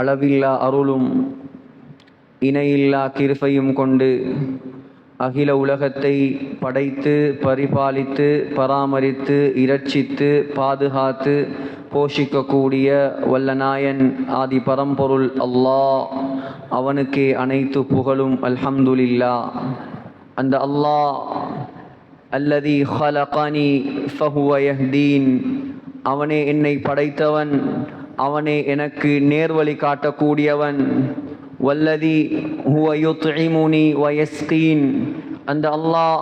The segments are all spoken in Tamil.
அளவில்லா அருளும் இணையில்லா கிருபையும் கொண்டு அகில உலகத்தை படைத்து பரிபாலித்து பராமரித்து இரட்சித்து பாதுகாத்து போஷிக்கக்கூடிய வல்லநாயன் ஆதி பரம்பொருள் அல்லாஹ், அவனுக்கே அனைத்து புகழும். அல்ஹம்துலில்லாஹ். அந்த அல்லாஹ் அல்லதி ஹலகனி ஃபஹுவ யஹ்தீன், அவனே என்னை படைத்தவன், அவனே எனக்கு நேர்வழி காட்டக்கூடியவன். வல்லதி ஹுவ யுத்இமுனி வ யஸ்கீன், அந்த அல்லாஹ்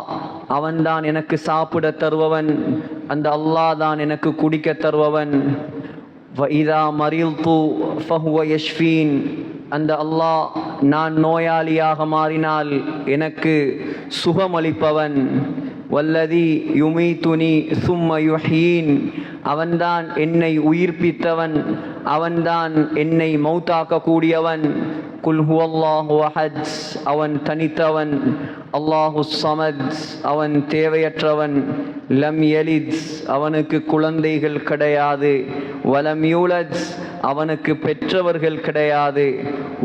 அவன்தான் எனக்கு சாப்பிட தருபவன், அந்த அல்லாஹ் தான் எனக்கு குடிக்க தருபவன். வ இதா மரில்து ஃபஹுவ யஷ்ஃபீன், அந்த அல்லாஹ் நான் நோயாளியாக மாறினால் எனக்கு சுகமளிப்பவன். வல்லதி யுமீதுனி சும்ம யுஹீன், அவன்தான் என்னை உயிர்ப்பித்தவன், அவன்தான் என்னை மௌத்தாக்க கூடியவன். குல் ஹுவல்லாஹு அஹத், அவன் தனித்தவன். அல்லாஹு ஸமத், அவன் தேவையற்றவன். லம் யலித், அவனுக்கு குழந்தைகள் கிடையாது. வலம் யூலத், அவனுக்கு பெற்றவர்கள் கிடையாது.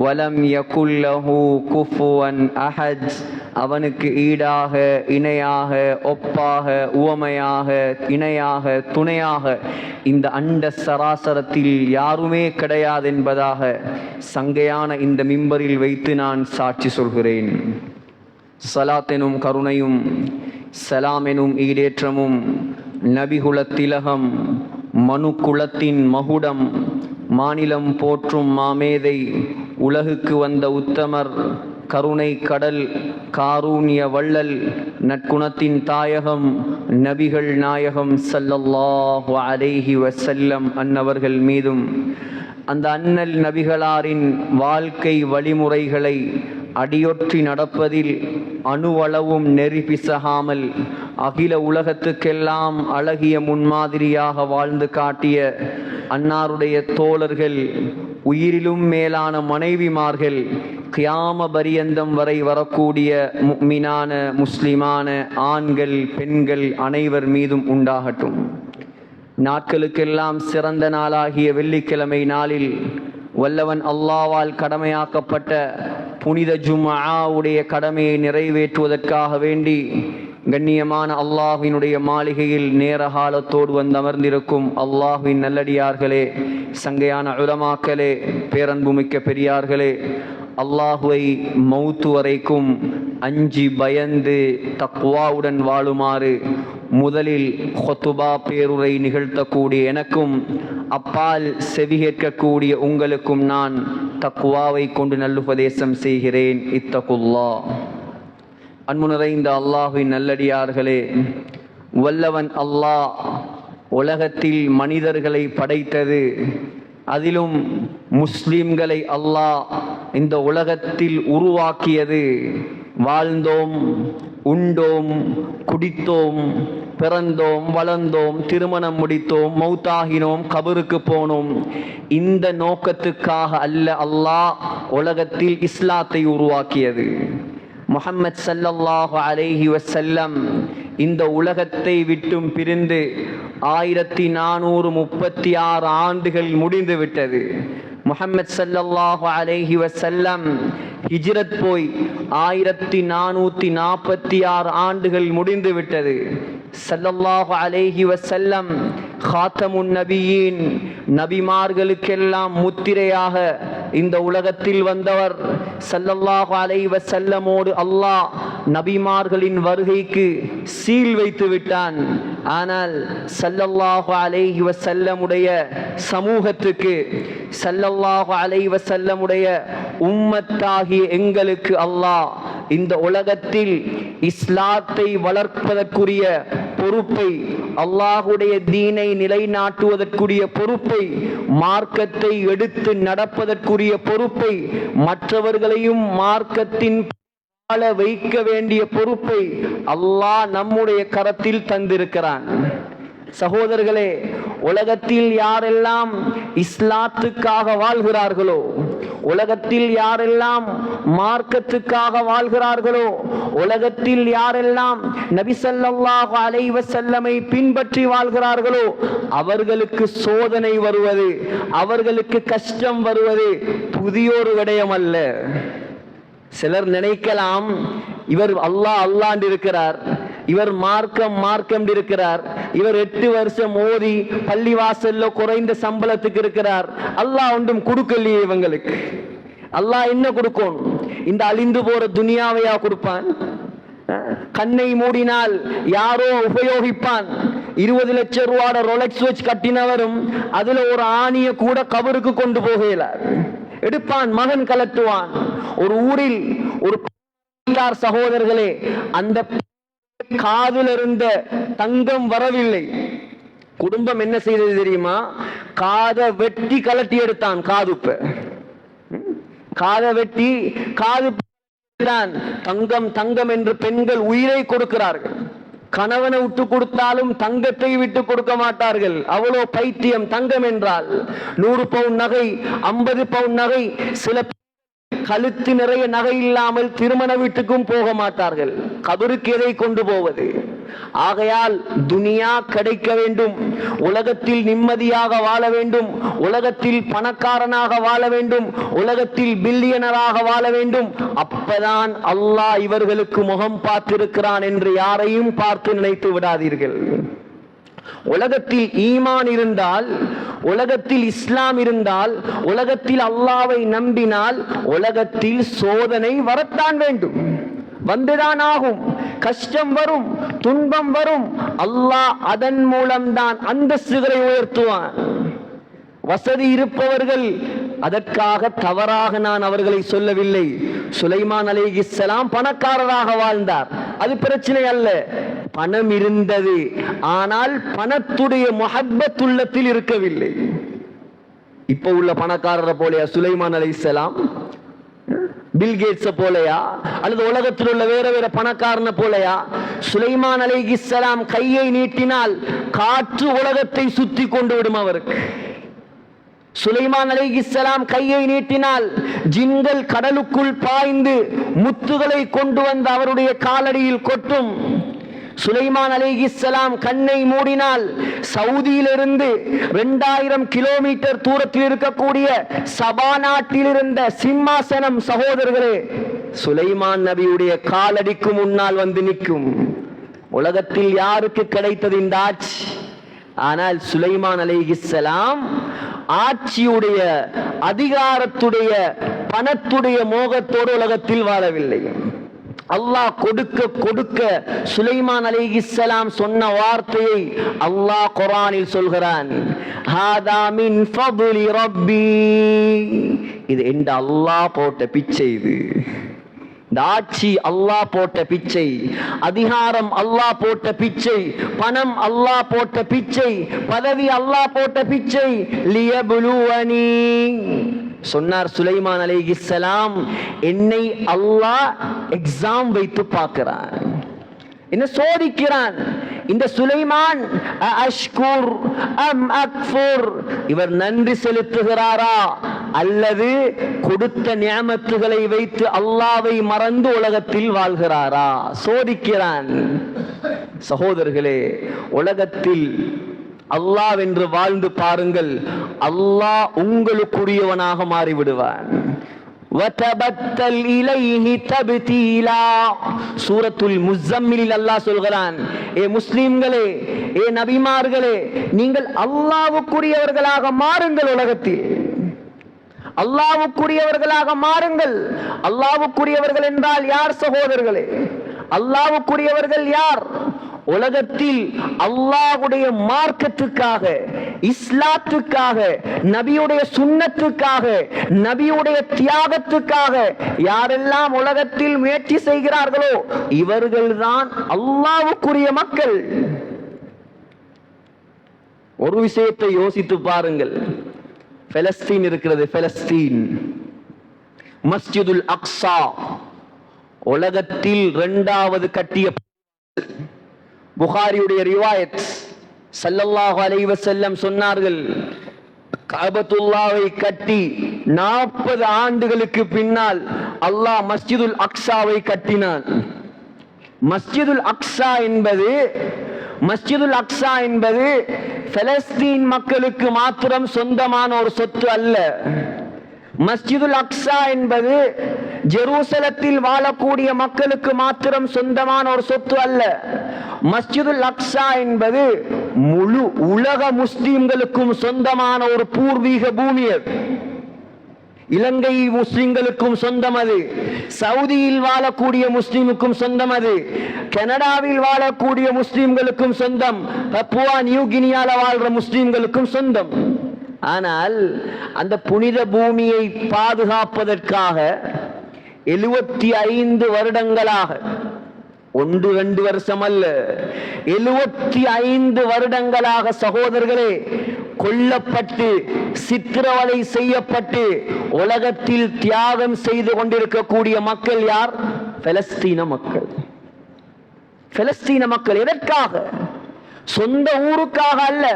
வலம் யகுல் லஹு குஃபுவன் அஹத், அவனுக்கு ஈடாக இணையாக ஒப்பாக உவமையாக இணையாக துணையாக இந்த அண்ட சராசரத்தில் யாருமே கிடையாது என்பதாக சங்கையான இந்த மிம்பரில் வைத்து நான் சாட்சி சொல்கிறேன். ஸலாத் எனும் கருணையும் சலாம் எனும் ஈடேற்றமும் நபிகுல திலகம் மனு குலத்தின் மகுடம் மாநிலம் போற்றும் மாமேதை உலகுக்கு வந்த உத்தமர் கருணை கடல் காரூண்ய வள்ளல் நற்குணத்தின் தாயகம் நபிகள் நாயகம் ஸல்லல்லாஹு அலைஹி வஸல்லம் அன்னவர்கள் மீதும் அந்த அண்ணல் நபிகளாரின் வாழ்க்கை வழிமுறைகளை அடியொற்றி நடப்பதில் அணுவளவும் நெறி பிசகாமல் அகில உலகத்துக்கெல்லாம் அழகிய முன்மாதிரியாக வாழ்ந்து காட்டிய அன்னாருடைய தோழர்கள், உயிரிலும் மேலான மனைவிமார்கள், கியாம பரியந்தம் வரை வரக்கூடிய முஃமினான முஸ்லிமான ஆண்கள் பெண்கள் அனைவர் மீதும் உண்டாகட்டும். நாட்களுக்கெல்லாம் சிறந்த நாளாகிய வெள்ளிக்கிழமை நாளில் வல்லவன் அல்லாஹ்வால் கடமையாக்கப்பட்ட புனித ஜும்ஆவுடைய கடமையை நிறைவேற்றுவதற்காக வேண்டி கண்ணியமான அல்லாஹ்வினுடைய மாளிகையில் நேரகாலத்தோடு வந்து அமர்ந்திருக்கும் அல்லாஹ்வின் நல்லடியார்களே, சங்கையான உலமாக்களே, பேரன்புமிக்க பெரியார்களே, அல்லாஹுவை மௌத்து வரைக்கும் அஞ்சி பயந்து தக்வாவுடன் வாழுமாறு முதலில் ஹுத்பா பேருரை நிகழ்த்தக்கூடிய எனக்கும் அப்பால் செவி கேட்கக்கூடிய உங்களுக்கும் நான் தக்வாவை கொண்டு நல்லுபதேசம் செய்கிறேன். இத்தகுல்லாஹ். அன்பு நிறைந்த அல்லாஹ்வின் நல்லடியார்களே, வல்லவன் அல்லாஹ் உலகத்தில் மனிதர்களை படைத்தது, அதிலும் முஸ்லிம்களை அல்லாஹ் இந்த உலகத்தில் உருவாக்கியது. வாழ்ந்தோம், உண்டோம், குடித்தோம், பிறந்தோம், வளர்ந்தோம், திருமணம் முடித்தோம், மௌத்தாகினோம், கபருக்கு போனோம். இந்த நோக்கத்துக்காக அல்ல அல்லாஹ் உலகத்தில் இஸ்லாத்தை உருவாக்கியது. முஹம்மத் ஸல்லல்லாஹு அலைஹி வஸல்லம் இந்த உலகத்தை விட்டும் பிரிந்து 1436 ஆண்டுகள் முடிந்து விட்டது. முஹம்மத் ஸல்லல்லாஹு அலைஹி வஸல்லம் ஹிஜ்ரத் போய் 1446 ஆண்டுகள் முடிந்து விட்டது. ஸல்லல்லாஹு அலைஹி வஸல்லம் காத்தமுன் நபியீன், நபிமார்களுக்கெல்லாம் முத்திரையாக இந்த உலகத்தில் வந்தவர். ஸல்லல்லாஹு அலைஹி வஸல்லமோடு அல்லாஹ் நபிமார்களின் வருகைக்கு சீல் வைத்து விட்டான். ஆனால் ஸல்லல்லாஹு அலைஹி வஸல்லமுடைய சமூகத்துக்கு, ஸல்லல்லாஹு அலைஹி வஸல்லமுடைய உம்மத்தாகிய எங்களுக்கு அல்லாஹ் இந்த உலகத்தில் இஸ்லாத்தை வளர்ப்பதற்குரிய பொறுப்பை, அல்லாஹுடைய தீனை நிலைநாட்டுவதற்குரிய பொறுப்பை, மார்க்கத்தை எடுத்து நடப்பதற்குரிய பொறுப்பை, மற்றவர்களையும் மார்க்கத்தின் வைக்க வேண்டிய பொறுப்பை அல்லாஹ் நம்முடைய கரத்தில் தந்திருக்கிறான். சகோதரர்களே, உலகத்தில் யாரெல்லாம் இஸ்லாத்துக்காக வாழ்கிறார்களோ, உலகத்தில் யாரெல்லாம் மார்க்கத்துக்காக வாழ்கிறார்களோ, உலகத்தில் யாரெல்லாம் நபி ஸல்லல்லாஹு அலைஹி வஸல்லமை பின்பற்றி வாழ்கிறார்களோ அவர்களுக்கு சோதனை வருவது, அவர்களுக்கு கஷ்டம் வருவது புதியோரு விடயம் அல்ல. சிலர் நினைக்கலாம், இவர் அல்லாஹ் அல்லாண்டு இருக்கிறார், இவர் மார்க்கம் இருக்கிறார், இவர் 8 வருஷம் ஓதி பள்ளிவாசல்ல குறைந்த சம்பளத்துக்கு இருக்கிறார், அல்லாஹ் ஒன்றும் கொடுக்கலையே இவங்களுக்கு. அல்லாஹ் என்ன கொடுக்கும்? இந்த அழிந்து போற துனியாவையா கொடுப்பான்? கண்ணை மூடினால் யாரோ உபயோகிப்பான். 20 லட்சம் ரூபாய் ரோலெக்ஸ் வாட்ச் கட்டினவரும் அதுல ஒரு ஆணிய கூட கபருக்கு கொண்டு போகலார். எடுப்பான், மகன் கலட்டுவான். ஒரு ஊரில் ஒரு சகோதரர்களே, அந்த காதில் இருந்த தங்கம் வரவில்லை. குடும்பம் என்ன செய்தது தெரியுமா? காதை வெட்டி கலட்டி எடுத்தான். காதை வெட்டி காது தங்கம் தங்கம் என்று பெண்கள் உயிரை கொடுக்கிறார்கள். கணவனை விட்டு கொடுத்தாலும் தங்கத்தை விட்டு கொடுக்க மாட்டார்கள். அவ்வளோ பைத்தியம் தங்கம் என்றால். 100 பவுன் நகை, 50 பவுன் நகை, சில கழுத்து நிறைய நகை இல்லாமல் திருமண வீட்டுக்கும் போக மாட்டார்கள். கபருக்கு எதை கொண்டு போவது? ஆகையால் துனியா கிடைக்க வேண்டும், உலகத்தில் நிம்மதியாக வாழ வேண்டும், உலகத்தில் பணக்காரனாக வாழ வேண்டும், உலகத்தில் பில்லியனராக வாழ வேண்டும். அப்பதான் அல்லாஹ் இவர்களுக்கு முகம் பார்த்திருக்கிறான் என்று யாரையும் பார்த்து நினைத்து விடாதீர்கள். உலகத்தில் ஈமான் இருந்தால், உலகத்தில் இஸ்லாம் இருந்தால், உலகத்தில் அல்லாஹ்வை நம்பினால் உலகத்தில் சோதனை வரத்தான் வேண்டும், வந்துதான் ஆகும். கஷ்டம் வரும், துன்பம் வரும். அல்லாஹ் அதன் மூலம்தான் அந்தஸ்துகளை உயர்த்துவான். வசதி இருப்பவர்கள், அதற்காக தவறாக நான் அவர்களை சொல்லவில்லை. சுலைமான் அலைஹிஸ்ஸலாம் பணக்காரராக வாழ்ந்தார், அது பிரச்சனை அல்ல. பணம் இருந்தது, ஆனால் பணத்துடைய முஹப்பத் உள்ளத்தில் இருக்கவில்லை. இப்ப உள்ள பணக்காரரை போலயா சுலைமான் அலைஹிஸ்ஸலாம்? பில்கேட்ஸ போலையா? அல்லது உலகத்தில் உள்ள வேற வேற பணக்காரனை போலையா? சுலைமான் அலைஹிஸ்ஸலாம் கையை நீட்டினால் காற்று உலகத்தை சுத்தி கொண்டு விடும் அவருக்கு. சுலைமான் அலைஹிஸ்ஸலாம் கையை நீட்டினால் ஜின்கள் கடலுக்குள் பாய்ந்து முத்துகளை கொண்டு வந்து அவருடைய காலடியில் கொட்டும். சுலைமான் அலைஹிஸ்ஸலாம் கண்ணை மூடினால் சவுதியிலிருந்து 2000 கிலோமீட்டர் தூரத்தில் இருக்கக்கூடிய சபா நாட்டில் இருந்த சிம்மாசனம், சகோதரர்களே, சுலைமான் நபியுடைய காலடிக்கு முன்னால் வந்து நிற்கும். உலகத்தில் யாருக்கு கிடைத்தது இந்த ஆட்சி? ஆனால் சுலைமான் அலைஹிஸ்ஸலாம் ஆட்சியுடைய, அதிகாரத்துடைய, பணத்துடைய மோகத்தோடு உலகத்தில் வாழவில்லை. அல்லாஹ் கொடுக்க கொடுக்க சுலைமான் அலைஹிஸ்ஸலாம் சொன்ன வார்த்தையை அல்லாஹ் குர்ஆனில் சொல்கிறான். ஹாதா மின் ஃபضل ரப்பி, இது என்ற அல்லாஹ் போட்ட பிச்சை. இது இந்த ஆட்சி அல்லாஹ் போட்ட பிச்சை, அதிகாரம் அல்லாஹ் போட்ட பிச்சை, பணம் அல்லாஹ் போட்ட பிச்சை, பதவி அல்லாஹ் போட்ட பிச்சை. லியப்லுவனி சொன்னார் சுலைமான் அலைஹிஸ்ஸலாம், என்னை அல்லாஹ் எக்ஸாம் வைத்து பார்க்கிறான், என்ன சோதிக்கிறான். இந்த சுலைமான் அஷ்குர் அம் அக்ஃபுர், இவர் நன்றி செலுத்துகிறாரா அல்லது கொடுத்த நியமத்துகளை வைத்து அல்லாஹ்வை மறந்து உலகத்தில் வாழ்கிறாரா? சோதிக்கிறான். சகோதரர்களே, உலகத்தில் அல்லாஹ் என்று வாழ்ந்து பாருங்கள், அல்லாஹ் உங்களுக்குரியவனாக மாறிவிடுவான். வதபத்தல் இலைஹி தப்தீலா, சூரத்துல் முஸம்மிலில் அல்லாஹ் சொல்கிறான், ஏ முஸ்லிம்களே, ஏ நபிமார்களே, நீங்கள் அல்லாஹ்வுக்குரியவர்களாக மாறுங்கள். உலகத்தில் அல்லாஹ்வுக்குரியவர்களாக மாறுங்கள். அல்லாஹ்வுக்குரியவர்கள் என்றால் யார் சகோதரர்களே? அல்லாஹ்வுக்குரியவர்கள் யார்? உலகத்தில் அல்லாஹ்வுடைய மார்க்கத்துக்காக, இஸ்லாத்துக்காக, நபியுடைய சுன்னத்துக்காக, நபியுடைய தியாகத்துக்காக யாரெல்லாம் உலகத்தில் முயற்சி செய்கிறார்களோ இவர்கள்தான் அல்லாஹ்வுக்குரிய மக்கள். ஒரு விஷயத்தை யோசித்து பாருங்கள். பலஸ்தீன் இருக்கிறது, பலஸ்தீன் மஸ்ஜிதுல் அக்ஸா உலகத்தில் 2வது கட்டிய. புகாரியுடைய ரிவாயத், ஸல்லல்லாஹு அலைஹி வஸல்லம் சொன்னார்கள், கஅபத்துல்லாஹை கட்டி 40 ஆண்டுகளுக்கு பின்னால் அல்லாஹ் மஸ்ஜிதுல் அக்ஸாவை கட்டினான். மஸ்ஜிதுல் அக்ஸா என்பது பலஸ்தீன் மக்களுக்கு மாத்திரம் சொந்தமான ஒரு சொத்து அல்ல. மஸ்ஜிதுல் அக்ஸா என்பது ஜெருசலத்தில் வாழக்கூடிய மக்களுக்கு மாத்திரம் சொந்தமான ஒரு சொத்து அல்ல. மஸ்ஜிதுல் அக்ஸா என்பது முழு உலக முஸ்லிம்களுக்கும் சொந்தமான ஒரு பூர்வீக பூமி. இலங்கை முஸ்லிம்களுக்கும் சொந்தம் அது, சவுதியில் வாழக்கூடிய முஸ்லிமுக்கும் சொந்தம் அது, கனடாவில் வாழக்கூடிய முஸ்லிம்களுக்கும் சொந்தம், பப்புவா நியூ கினியால வாழ்ற முஸ்லிம்களுக்கும் சொந்தம். ஆனால் அந்த புனித பூமியை பாதுகாப்பதற்காக 75 வருடங்களாக, 1-2 வருஷம் அல்ல, 75 வருடங்களாக சகோதரர்களே கொல்லப்பட்டு சித்திரவதை செய்யப்பட்டு உலகத்தில் தியாகம் செய்து கொண்டிருக்கக்கூடிய மக்கள் யார்? பலஸ்தீன மக்கள். பலஸ்தீன மக்கள் எதற்காக? சொந்த ஊருக்காக அல்ல,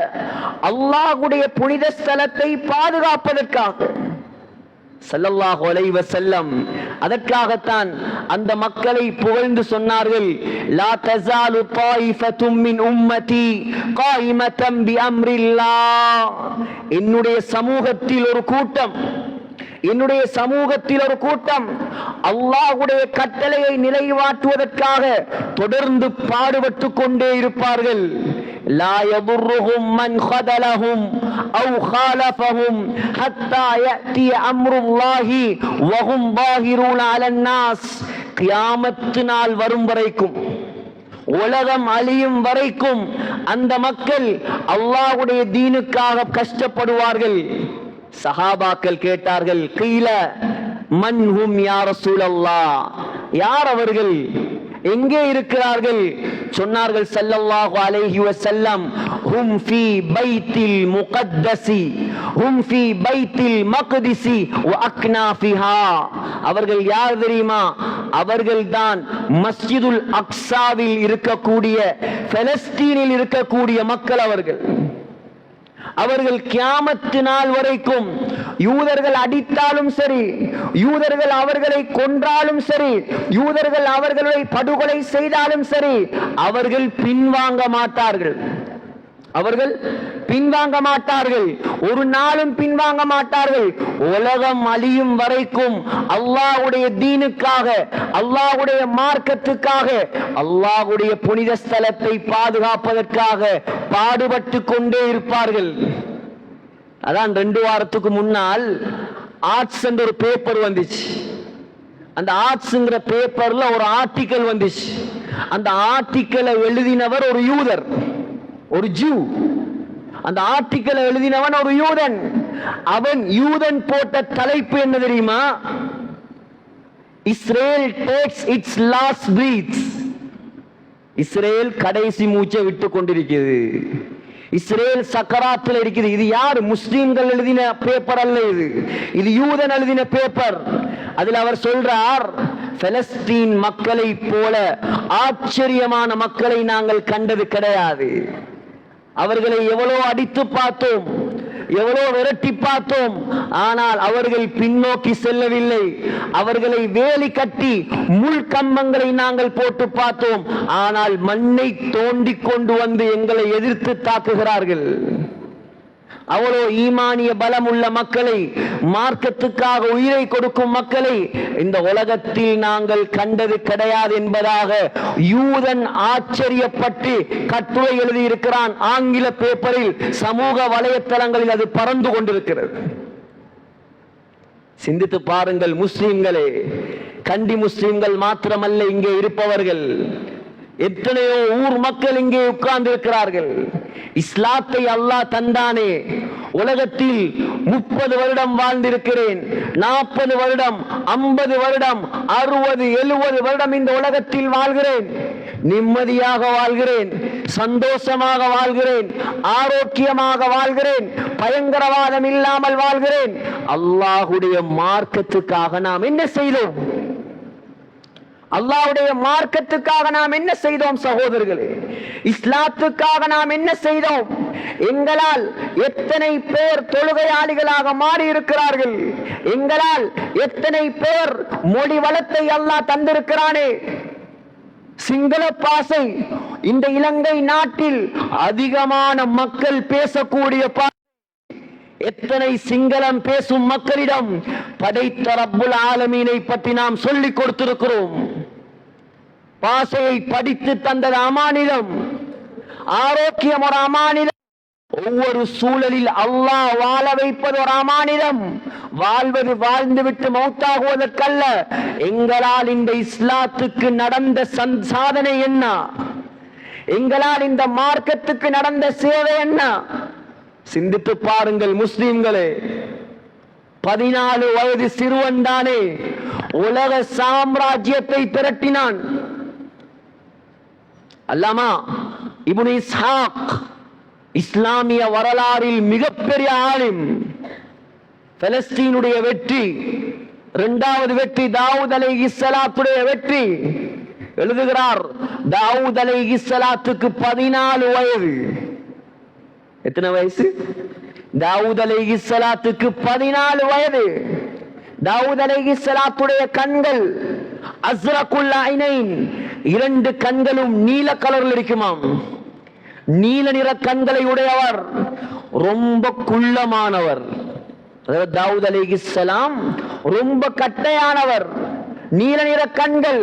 அல்லாஹ்வுடைய புனித ஸ்தலத்தை பாதுகாப்பதற்காக. ஸல்லல்லாஹு அலைஹி வஸல்லம் அதற்காகத்தான் அந்த மக்களை புகழ்ந்து சொன்னார்கள், லா தஸாலு தாயிஃபத்தும் மின் உம்மதி காயிமத்தன் பிஅம்ரில்லாஹ். என்னுடைய சமூகத்தில் ஒரு கூட்டம் அல்லாஹ்வுடைய கட்டளையை நிறைவேற்றுவதற்காக தொடர்ந்து பாடுபட்டுக் கொண்டே இருப்பார்கள். லா யதுர்ருஹும் மன் ஹதலஹும் அவ் ஹாலஃபஹும் ஹத்தா யஅதி அம்ருல்லாஹி வஹும் பாஹிரூன அலன் நாஸ். கியாமத் நாள் வரும் வரைக்கும், உலகம் அழியும் வரைக்கும் அந்த மக்கள் அல்லாஹ்வுடைய தீனுக்காக கஷ்டப்படுவார்கள். சஹாபாக்கள் கேட்டார்கள், கீல மன்ஹும் யா ரசூலல்லாஹ், யார் அவர்கள், எங்கே இருக்கிறார்கள்? சொன்னார்கள் ஸல்லல்லாஹு அலைஹி வஸல்லம், ஹும் ஃபீ பைத்தில் முகத்தஸி ஹும் ஃபீ பைத்தில் மக்திஸி வ அக்னாஃபிஹா. அவர்கள் யார் தெரியுமா? அவர்கள்தான் மஸ்ஜிதுல் அக்ஸாவில் இருக்கக்கூடிய, பலஸ்தீனில் இருக்கக்கூடிய மக்கள். அவர்கள் கியாமத்து நாள் வரைக்கும் யூதர்கள் அடித்தாலும் சரி, யூதர்கள் அவர்களை கொன்றாலும் சரி, யூதர்கள் அவர்களை படுகொலை செய்தாலும் சரி, அவர்கள் பின்வாங்க மாட்டார்கள், ஒரு நாளும் பின்வாங்க மாட்டார்கள். உலகம் அழியும் வரைக்கும் அல்லாஹ்வுடைய தீனுக்காக, அல்லாஹ்வுடைய மார்க்கத்துக்காக, அல்லாஹ்வுடைய புனித ஸ்தலத்தை பாதுகாப்பதற்காக பாடுபட்டு கொண்டே இருப்பார்கள். அதான் 2 வாரத்துக்கு முன்னால் ஆர்ட்ஸ் என்ற ஒரு பேப்பர் வந்துச்சு. அந்த ஆர்ட்ஸ்ங்கிற பேப்பர்ல ஒரு ஆர்டிக்கல் வந்துச்சு. அந்த ஆர்டிக்கலை எழுதினவர் ஒரு யூதர், ஒரு ஜூ. அந்த ஆர்டிக்கலை எழுதினவன் ஒரு யூதன். அவன் யூதன் போட்ட தலைப்பு என்ன தெரியுமா? Israel tax it's last breathes. Israel கடைசி மூச்சை விட்டு கொண்டிருக்கிறது, இஸ்ரேல் சக்கராத்தில் இருக்குது. இது யார்? முஸ்லிம்கள் எழுதின பேப்பர் அல்ல, இது யூதன் எழுதின பேப்பர். அதில் அவர் சொல்றார், பலஸ்தீன் மக்களை போல ஆச்சரியமான மக்களை நாங்கள் கண்டது கிடையாது. அவர்களை எவ்வளோ அடித்து பார்த்தோம், எவ்வளோ விரட்டி பார்த்தோம், ஆனால் அவர்கள் பின்னோக்கி செல்லவில்லை. அவர்களை வேலி கட்டி முள் கம்பங்களை நாங்கள் போட்டு பார்த்தோம், ஆனால் மண்ணை தோண்டி கொண்டு வந்து எங்களை எதிர்த்து தாக்குகிறார்கள். அவ்வளோ ஈமானிய பலம் உள்ள மக்களை, மார்க்கத்துக்காக உயிரை கொடுக்கும் மக்களை இந்த உலகத்தில் நாங்கள் கண்டது கிடையாது என்பதாக யூதன் ஆச்சரியப்பட்டு கட்டுரை எழுதியிருக்கிறான் ஆங்கில பேப்பரில். சமூக வலைத்தளங்களில் அது பறந்து கொண்டிருக்கிறது. சிந்தித்து பாருங்கள் முஸ்லிம்களே, கண்டி முஸ்லிம்கள் மாத்திரமல்ல இங்கே இருப்பவர்கள், எத்தனையோ ஊர் மக்கள் இங்கே உட்கார்ந்து இருக்கிறார்கள். இஸ்லாத்தை அல்லாஹ் தந்தானே. உலகத்தில் 30 வருடம் வாழ்ந்திருக்கிறேன், 40 வருடம், 50 வருடம், 60, 70 வருடம் இந்த உலகத்தில் வாழ்கிறேன். நிம்மதியாக வாழ்கிறேன், சந்தோஷமாக வாழ்கிறேன், ஆரோக்கியமாக வாழ்கிறேன், பயங்கரவாதம் இல்லாமல் வாழ்கிறேன். அல்லாஹ்வுடைய மார்க்கத்துக்காக நாம் என்ன செய்தோம்? அல்லாஹ்வுடைய மார்க்கத்துக்காக நாம் என்ன செய்தோம் சகோதரர்களே? இஸ்லாத்துக்காக நாம் என்ன செய்தோம்? எங்களால் எத்தனை பேர் தொழுகையாளிகளாக மாறி இருக்கிறார்கள்? எங்களால் எத்தனை பேர் மொழி வளத்தை அல்லாஹ் தந்திருக்கிறானே. சிங்கள பாசை இந்த இலங்கை நாட்டில் அதிகமான மக்கள் பேசக்கூடிய எத்தனை சிங்களம் பேசும் மக்களிடம் படைத்த ரப்புல் ஆலமீனை பற்றி நாம் சொல்லிக் கொடுத்திருக்கிறோம். பாசையை படித்து தந்தது அமானிதம், ஆரோக்கியம் ஒரு அமானிதம், ஒவ்வொரு சூழலில் அல்லாஹ் வாழ வைப்பது ஒரு அமானிதம். வாழ்வது வாழ்ந்துவிட்டு மௌத்தாகுவதற்கல்ல. எங்களால் இந்த இஸ்லாத்துக்கு நடந்த சாதனை என்ன? எங்களால் இந்த மார்க்கத்துக்கு நடந்த சேவை என்ன? சிந்தித்து பாருங்கள் முஸ்லிம்களே. 14 வயது சிறுவன் தானே உலக சாம்ராஜ்யத்தை திரட்டினான். அல்லாமா இப்னு இஸ்ஹாக் இஸ்லாமிய வரலாறில் மிகப்பெரிய ஆலிம். பலஸ்தீனுடைய வெற்றி, இரண்டாவது வெற்றி தாவூத் அலைஹிஸ்ஸலாத்துடைய வெற்றி. எழுதுகிறார், தாவூத் அலைஹிஸ்ஸலாத்துக்கு 14 வயது. எத்தனை வயசு? தாவூத் அலைஹிஸ்ஸலாத்துக்கு 14 வயது. தாவூத் அலைஹிஸ்ஸலாத்துடைய கண்கள் அஸ்ரகுல் ஐனைன், 2 கண்களும் நீல கலரில் இருக்குமாம். நீல நிற கண்களை உடையவர், ரொம்ப குள்ளமானவர். தாவூத் அலைஹிஸ்ஸலாம் ரொம்ப கட்டையானவர், நீல நிற கண்கள்,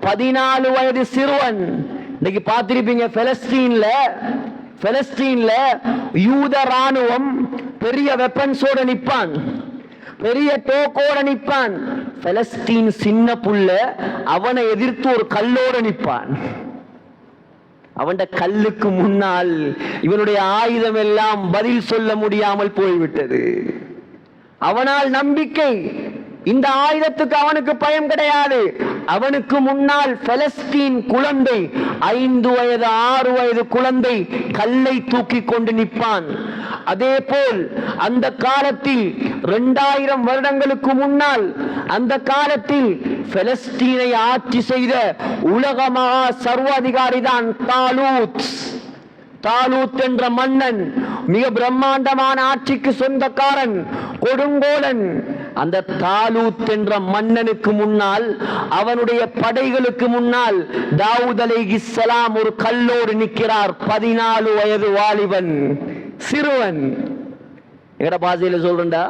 14 வயது சிறுவன். இன்னைக்கு பார்த்திருப்பீங்க பலஸ்தீன்ல யூத ராணுவம் பெரிய வெப்பன்ஸோட நிப்பான், பெரிய டோக்கோட நிப்பான். பலஸ்தீன் சின்ன புள்ள அவனை எதிர்த்து ஒரு கல்லோட நிப்பான். அவன் கல்லுக்கு முன்னால் இவனுடைய ஆயுதம் எல்லாம் பதில் சொல்ல முடியாமல் போய்விட்டது. அவனால் நம்பிக்கை, இந்த ஆயுதத்துக்கு அவனுக்கு பயம் கிடையாது. அவனுக்கு முன்னால் பலஸ்தீன் குழந்தை, 5 வயது 6 வயது குழந்தை கல்லை தூக்கி கொண்டு நிற்பான். அதே போல் அந்த காலத்தில் 2000 வருடங்களுக்கு முன்னால் அந்த காலத்தில் பலஸ்தீனை ஆட்சி செய்த உலக மகா சர்வாதிகாரி தான் தாலூத் என்ற மன்னன். மிக பிரம்மாண்டமான ஆட்சிக்கு சொந்தக்காரன், கொடுங்கோலன். அந்த தாலூத் என்ற மன்னனுக்கு முன்னால், அவனுடைய படைகளுக்கு முன்னால் தாவூத் அலைஹிஸ்ஸலாம் ஒரு கல்லோடு நிற்கிறார். 14 வயது வாலிபன், சிறுவன். எங்கட பாஷையில சொல்றா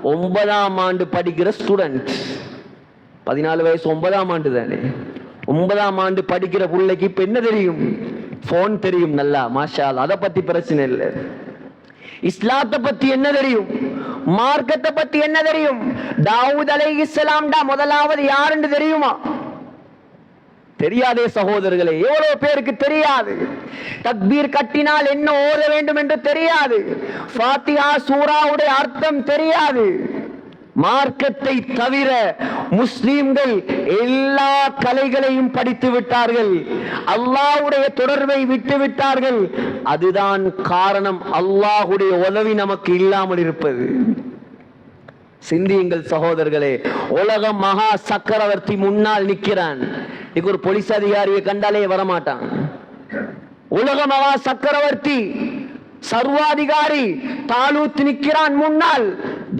9ஆம் ஆண்டு படிக்கிற ஸ்டூடெண்ட். 14 வயசு 9ஆம் ஆண்டு தானே. 9ஆம் ஆண்டு படிக்கிற பிள்ளைக்கு இப்ப என்ன தெரியும்? போன் தெரியும் நல்லா, மாஷா அல்லாஹ். அதை பத்தி பிரச்சனை இல்லை. இஸ்லாத்தை பத்தி என்ன தெரியும்? மார்க்கத்தை பத்தி என்ன தெரியும்? தாவூத் அலைஹிஸ்ஸலாம் முதலாவது யாருன்னு தெரியுமா? தெரியாதே சகோதரர்களே. எவ்வளவு பேருக்கு தெரியாது? தக்பீர் கட்டினால் என்ன ஓத வேண்டும் என்று தெரியாது. ஃபாத்திஹா சூராவுடைய அர்த்தம் தெரியாது. மார்க்கத்தை தவிர முஸ்லிம்கள் எல்லா கலைகளையும் படித்து விட்டார்கள். அல்லாஹ்வுடைய தொடர்பை விட்டு விட்டார்கள். அதுதான் காரணம் அல்லாஹ்வுடைய உதவி நமக்கு இல்லாமல் இருப்பது. சிந்தியுங்கள் சகோதரர்களே. உலக மகா சக்கரவர்த்தி முன்னால் நிற்கிறான். இன்னைக்கு ஒரு போலீஸ் அதிகாரியை கண்டாலே வரமாட்டான். உலக மகா சக்கரவர்த்தி சர்வாதிகாரி தாலூத் நிற்கிறான் முன்னால்.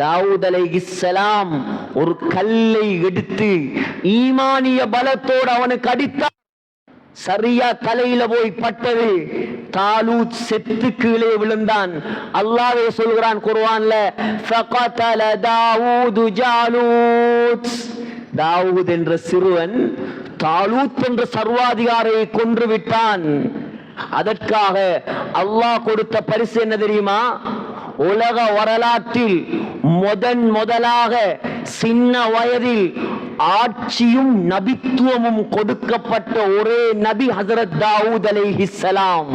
தாவூத் அலைஹிஸ்ஸலாம் ஒரு கல்லை எடுத்து ஈமானிய பலத்தோடு அவனுக்கு அடித்தார். சரியா தலையில போய் பட்டது. தாலூத் செத்து கீழே விழுந்தான். அல்லாஹ்வே சொல்கிறான் குர்ஆன்ல, ஃபகதல தாவூது ஜாலூத். தாவூத் என்ற சிறுவன் தாலூத் என்ற சர்வாதிகாரியை கொன்று விட்டான். அதற்காக அல்லாஹ் கொடுத்த பரிசு என்ன தெரியுமா? உலக வரலாற்றில் முதலாக சின்ன வயதில் ஆட்சியும் நபித்துவமும் கொடுக்கப்பட்ட ஒரே நபி ஹஜ்ரத் தாவூத் அலைஹிஸ்ஸலாம்.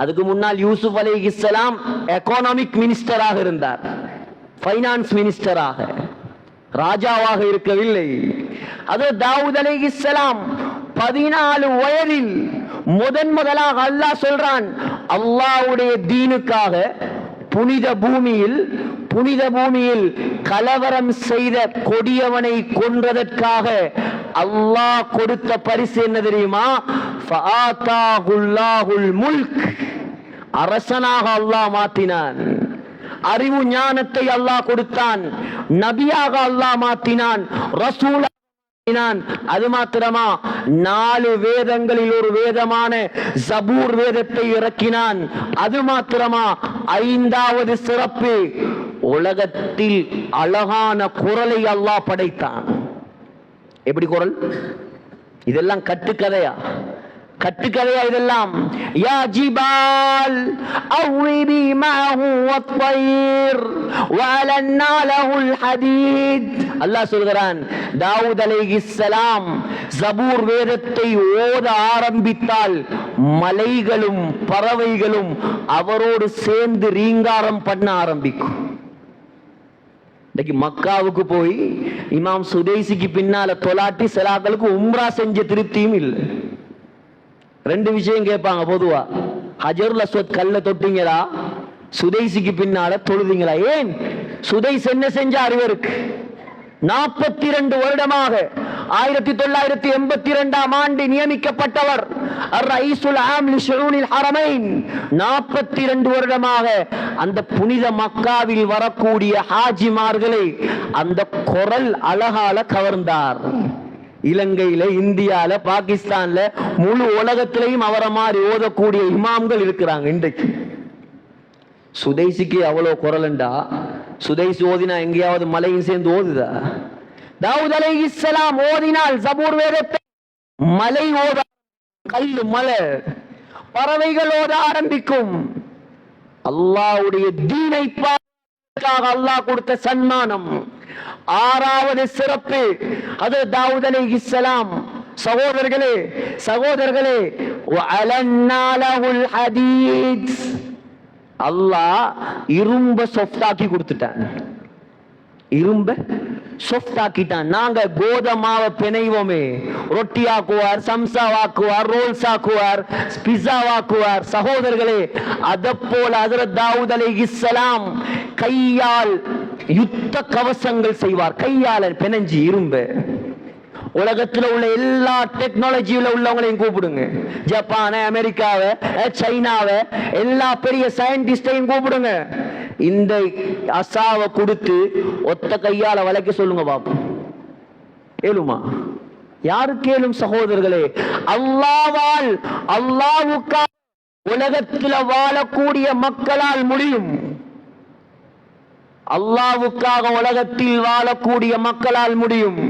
அதுக்கு முன்னால் யூசுப் அலைஹிஸ்ஸலாம் எகனாமிக் மினிஸ்டராக இருந்தார், பைனான்ஸ் மினிஸ்டராக, ராஜாவாக இருக்கவில்லை. அது தாவூத் அலைஹிஸ்ஸலாம் 14 வயதில் முதலாக அல்லாஹ் சொல்றான், அல்லாஹ்வுடைய தீனுக்காக புனித பூமியில் கலவரம் செய்த கொடியவனை கொன்றதற்காக அல்லாஹ் கொடுத்த பரிசு என்ன தெரியுமா? ஃபஆதாஹுல்லாஹுல் முல்க், அரசனாக அல்லாஹ் மாத்தினான். அறிவு ஞானத்தை அல்லாஹ் கொடுத்தான். நபியாக அல்லாஹ் மாத்தினான். ரசூலா மாத்தினான். அது மாத்திரமா, 4 வேதங்களில் ஒரு வேதமான ஜபூர் வேதத்தை இறக்கினான். அது மாத்திரமா, 5வது சிறப்பு, உலகத்தில் அழகான குரலை அல்லாஹ் படைத்தான். எப்படி குரல்? இதெல்லாம் கட்டுக்கதையா? கட்டுக்கதையா இதெல்லாம்? யா ஜிபால் அவ்விபி மஅஹு வத்தைர் வஅலன்னா லஹுல் ஹதீத். அல்லாஹ் சொல்கிறான், தாவூத் அலைஹிஸ்ஸலாம் ஜபூர் வேதத்தை ஓத ஆரம்பித்தால் மலைகளும் பறவைகளும் அவரோடு சேர்ந்து ரீங்காரம் பண்ண ஆரம்பிக்கும். இன்னைக்கு மக்காவுக்கு போய் இமாம் சுதைசிக்கு பின்னால தொலாட்டி சிலாக்களுக்கு உம்ரா செஞ்ச திருப்தியும் இல்லை. 2 விஷயம் கேட்பாங்க பொதுவா. ஹஜருல் அஸ்வத் கல்ல தொட்டீங்களா? சுதைசிக்கு பின்னால தொழுதீங்களா? ஏன்? சுதைஸ் என்ன செஞ்சார்? இவருக்கு 42 வருடமாக 1982ஆம் ஆண்டு நியமிக்கப்பட்டவர். அர்-ரயீசுல் ஆம் லிஷுஊனில் ஹரமைன். 42 வருடமாக அந்த புனித மக்காவில் வரக்கூடிய ஹாஜிமார்களை அந்த குரல் அழகால கவர்ந்தார். இலங்கையில, இந்தியால, பாகிஸ்தான்ல, முழு உலகத்திலையும் அவரை மாதிரி ஓதக்கூடிய இமாம்கள் இருக்கிறாங்க. இன்றைக்கு சுதைசிக்கு அவ்வளவு குரலண்டா, சுதைசி ஓதினா எங்கேயாவது மலையும் சேர்ந்து ஓதுதா? தாவூத் அலைஹிஸ்ஸலாம் ஓதினால் ஜபூர் வேதத்தை மலை ஓத, கல்லு மலை, பறவைகள் ஓத ஆரம்பிக்கும். அல்லாஹ்வுடைய தீனை பாதுகாக்க அல்லாஹ் கொடுத்த சன்மானம். 6வது சிறப்பு, அது தாவூத் அலைஹிஸ்ஸலாம். சகோதரர்களே, சகோதரர்களே, வஅலன்னா லஹுல் ஹதீத். அல்லாஹ் இரும்ப சொஃப்டாக்கி கொடுத்துட்டான். இரும்ப சொஃப்டாக்கிட்டான். நாங்க கோதமாவை பிணைவோமே, ரொட்டி ஆக்குவார், சம்சா ஆக்குவார், ரோல்ஸ் ஆக்குவார், பிஸா ஆக்குவார். சகோதரர்களே, அத போல ஹஜ்ரத் தாவூத் அலைஹிஸ்ஸலாம் கையால் யுத்த கவசங்கள் செய்வார். கையால பிணைஞ்சி இரும்ப. உலகத்தில் உள்ள எல்லா டெக்னாலஜியில உள்ளவங்களையும் கூப்பிடுங்க. ஜப்பான, அமெரிக்காவை, சைனாவை, எல்லா பெரிய சயின்டிஸ்டையும் கூப்பிடுங்க. இந்த அசாவை கொடுத்து ஒத்த கையால வளைக்க சொல்லுங்க பாப்போம். ஏழுமா? யாருக்கு ஏழும்? சகோதரர்களே, அல்லாஹ்வால், அல்லாஹ்வுக்காக உலகத்தில் வாழக்கூடிய மக்களால் முடியும். அல்லாஹ்வுக்காக உலகத்தில் வாழக்கூடிய மக்களால் முடியும்.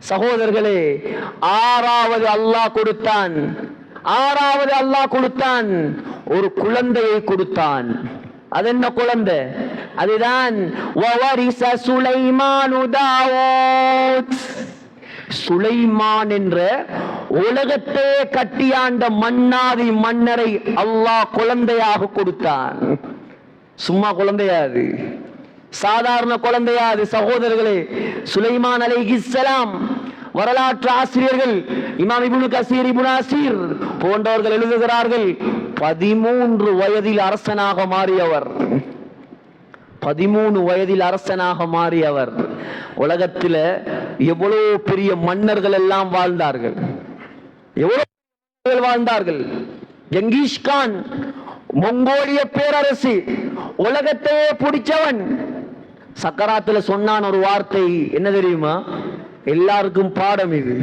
சகோதரர்களே, 6வது அல்லாஹ் கொடுத்தான். 6வது அல்லாஹ் கொடுத்தான், ஒரு குழந்தையை கொடுத்தான். அது என்ன குழந்தை? அதுதான் வவரிஸ சுலைமானு தாவூத். சுலைமான் என்ற உலகத்தை கட்டியாண்ட மன்னாதி மன்னரை அல்லாஹ் குழந்தையாக கொடுத்தான். சும்மா குழந்தையாது, சாதாரண குழந்தையாது. சகோதரர்களே, சுலைமான் அலைஹிஸ்ஸலாம் வரலாற்று ஆசிரியர்கள் இமாம் இப்னு கஸீர், இப்னு அஸீர் போன்றவர்கள் எழுதுகிறார்கள், 13 வயதில் அரசனாக மாறியவர். 13 வயதில் அரசனாக மாறியவர். உலகத்தில் எவ்வளவு பெரிய மன்னர்கள் எல்லாம் வாழ்ந்தார்கள், எவ்வளவு வாழ்ந்தார்கள். ஜங்கீஸ் கான், மங்கோலிய பேரரசு, உலகத்தையே பிடிச்சவன். சக்கராத்துல சொன்னான் ஒரு வார்த்தை, என்ன தெரியுமா? எல்லாருக்கும் பாடம் இது.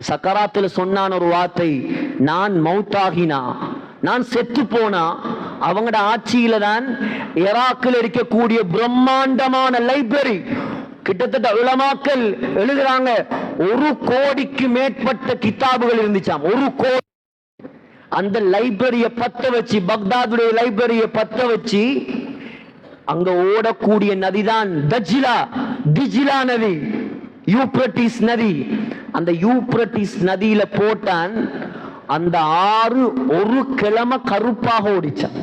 சக்கராத்துல சொன்னான் ஒரு வார்த்தை, நான் மௌத்தாகினா, நான் செத்து போனா, அவங்களோட ஆட்சியில தான் ஈராக்கில் இருக்கக்கூடிய பிரம்மாண்டமான லைப்ரரி, கிட்டத்தட்ட உலமாக்கள் எழுதுறாங்க, 1 கோடிக்கு மேற்பட்ட கிதாபுகள் இருந்துச்சாம். 1 கோடி. அந்த லைப்ரரியை பத்த வச்சு, பக்தாதுடைய லைப்ரரியை பத்த வச்சு, அங்க ஓடக்கூடிய நதிதான் திஜ்லா நதி, யூப்ரட்டிஸ் நதி. அந்த யூப்ரட்டிஸ் நதியில போட்டான். அந்த ஆறு ஒரு கிழமை கருப்பாக ஓடிச்சான்.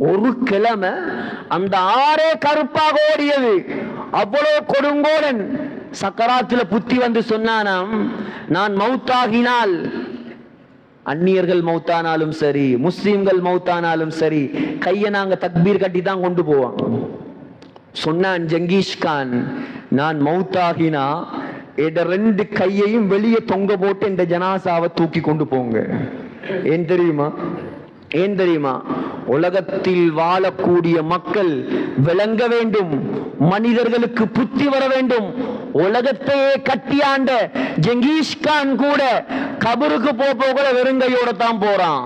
ஒரு கிழமை அந்த ஆறே கருப்பாக ஓடியது. அவ்வளவு கொடுங்கோலன். சக்கராத்துல புத்தி வந்து சொன்னானாம், நான் மௌத்தாகினால், அந்நியர்கள் மௌத்தானாலும் சரி, முஸ்லிம்கள் மௌத்தானாலும் சரி, கையை நாங்க தக்பீர் கட்டி தான் கொண்டு போவோம். சொன்னான் ஜங்கீஸ் கான், நான் மௌத்தாகினா 2 கையையும் வெளியே தொங்க போட்டு இந்த ஜனாசாவை தூக்கி கொண்டு போங்க. ஏன் தெரியுமா? ஏன் தெரியுமா? உலகத்தில் வாழக்கூடிய மக்கள் விளங்க வேண்டும், மனிதர்களுக்கு புத்தி வர வேண்டும். உலகத்தையே கட்டியாண்ட ஜெங்கீஸ்கான் கூட கபருக்கு போக வெறுங்கையோட தான் போறான்.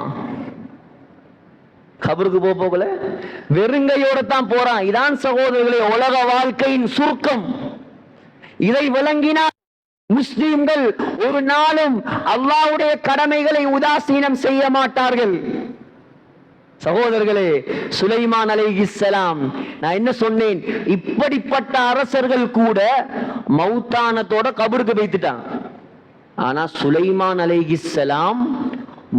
கபருக்கு போகல வெறுங்கையோட தான் போறான். இதான் சகோதரர்களே உலக வாழ்க்கையின் சுருக்கம். இதை விளங்கினால் முஸ்லிம்கள் ஒரு நாளும் அல்லாஹ்வுடைய கடமைகளை உதாசீனம் செய்ய மாட்டார்கள். சகோதரர்களே, சுலைமான் அலைஹிஸ்ஸலாம், நான் என்ன சொன்னேன்? இப்படிப்பட்ட அரசர்கள் கூட மௌத்தானத்தோட கபருக்கு வைத்துட்டான். ஆனா சுலைமான் அலைஹிஸ்ஸலாம்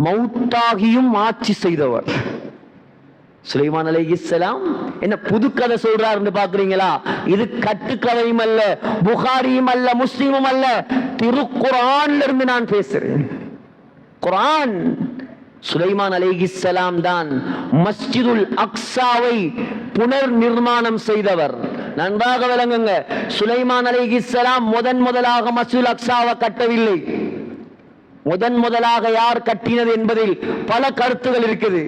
மௌத்தாகியும் ஆட்சி செய்தவர். சுலைமான் அலைஹிஸ்ஸலாம் என்ன புது கதை சொல்றாருன்னு பாக்குறீங்களா? இது கட்டுக்கதையும் அல்ல, புகாரியும் அல்ல, முஸ்லிமும் அல்ல, திருக்குர்ஆன்ல இருந்து நான் பேசுறேன். குர்ஆன். சுலைமான் அலைஹிஸ்ஸலாம் தான் மஸ்ஜிதுல் அக்ஸாவை புனர் நிர்மாணம் செய்தவர். நன்றாக விளங்குங்க. சுலைமான் அலைஹிஸ்ஸலாம் முதலாக மஸ்ஜிதுல் அக்ஸாவை கட்டவில்லை. முதலாக யார் கட்டினது என்பதில் பல கருத்துகள் இருக்குது.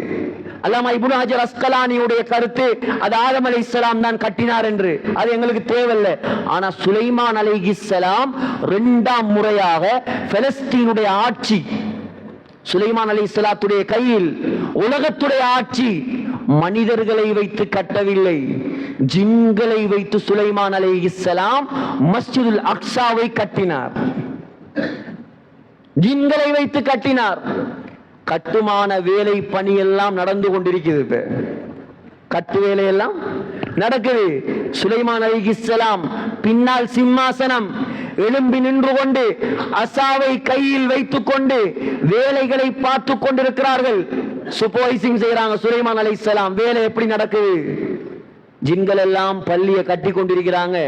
அல்லாமா இப்னு ஹஜர் அஸ்கலானியுடைய கருத்து அது ஆதம் அலைஹிஸ்ஸலாம் தான் கட்டினார் என்று. அது எங்களுக்கு தேவையில்லை. ஆனா சுலைமான் அலைஹிஸ்ஸலாம் 2ஆம் முறையாக பலஸ்தீனுடைய ஆட்சி சுலைமான் அலைஹிஸ்ஸலாத்துடைய கையில். உலகத்துடைய ஆட்சி மனிதர்களை வைத்து கட்டவில்லை, ஜின்களை வைத்து சுலைமான் அலைஹிஸ்ஸலாம் மஸ்ஜிதுல் அக்ஸாவை கட்டினார். ஜின்களை வைத்து கட்டினார். கட்டுமான வேலை பணி எல்லாம் நடந்து கொண்டிருக்கிறது. கட்டு வேலை எல்லாம் நடக்குது. சுலைமான் அலைஹிஸ்ஸலாம் பின்னால் சிம்மாசனம் எழும்பி நின்று கொண்டு அசாவை கையில் வைத்துக் கொண்டு வேலைகளை பார்த்து கொண்டிருக்கிறார்கள். சூப்பர்வைசிங் செய்யறாங்க சுலைமான் அலைஹிஸ்ஸலாம். வேலை எப்படி நடக்குது? ஜின்கள் எல்லாம் பள்ளியை கட்டி கொண்டிருக்கிறாங்க.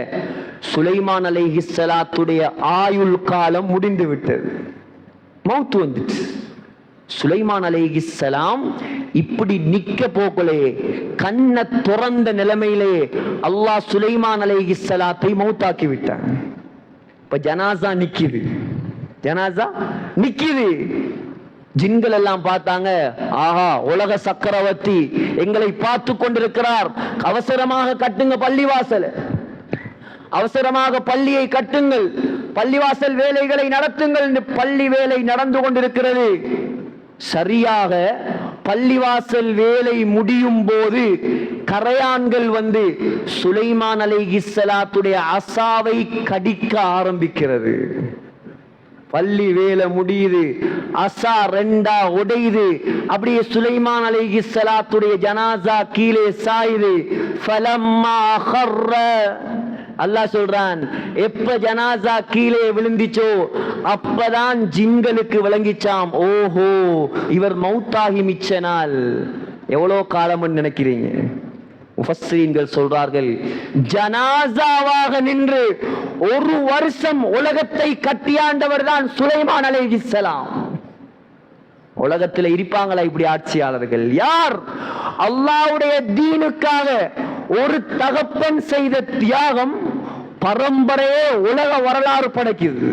சுலைமான் அலைஹிஸ்ஸலாத்துடைய ஆயுள் காலம் முடிந்து விட்டது. மௌத் வந்துச்சு. சுலைமான் அலைஹிஸ்ஸலாம் இப்படி நிக்க போகலே, கண்ணை துறந்த நிலைமையிலே அல்லாஹ் சுலைமான் அலைஹிஸ்ஸலாத்தை மௌத்தாக்கி விட்டான். இப்ப ஜனாசா நிக்குது. ஜனாசா நிக்குது. ஜின்கள் எல்லாம் பார்த்தாங்க, ஆஹா, உலக சக்கரவர்த்தி எங்களை பார்த்து கொண்டிருக்கிறார், அவசரமாக கட்டுங்க பள்ளிவாசல், அவசரமாக பள்ளியை கட்டுங்கள், பள்ளிவாசல் வேலைகளை நடத்துங்கள் என்று பள்ளி வேலை நடந்து கொண்டிருக்கிறது. சரியாக பள்ளிவாசல் வேலை முடியும் போது கரையான்கள் வந்து சுலைமான் அலைஹிஸ்ஸலாத்துடைய அசாவை கடிக்க ஆரம்பிக்கிறது. பள்ளி வேலை முடியுது, அசா 2ஆ உடையுது. அப்படியே சுலைமான் அலைஹிஸ்ஸலாத்துடைய ஜனாசா கீழே சாயுது. ஃபலம்மா ஹர்ர, அல்லாஹ் சொல்றான், எப்ப ஜனாசா கீழே விழுந்துச்சோ அப்பதான் ஜின்களுக்கு விளங்கிச்சாம், ஓஹோ இவர் மௌத்தாகி மிச்ச நாள். எவ்வளவு காலம்னு நினைக்கிறீங்க? முஃபஸ்ஸீன்கள் சொல்றார்கள், ஜனாசாவாக நின்று 1 வருஷம் உலகத்தை கட்டியாண்டவர் தான் சுலைமான் அலைஹிஸ்ஸலாம். உலகத்தில் இருப்பாங்களா இப்படி ஆட்சியாளர்கள்? யார்? அல்லாஹ்வுடைய தீனுக்காக ஒரு தகப்பன் செய்த தியாகம் பரம்பரையே உலக வரலாறு படைக்குது.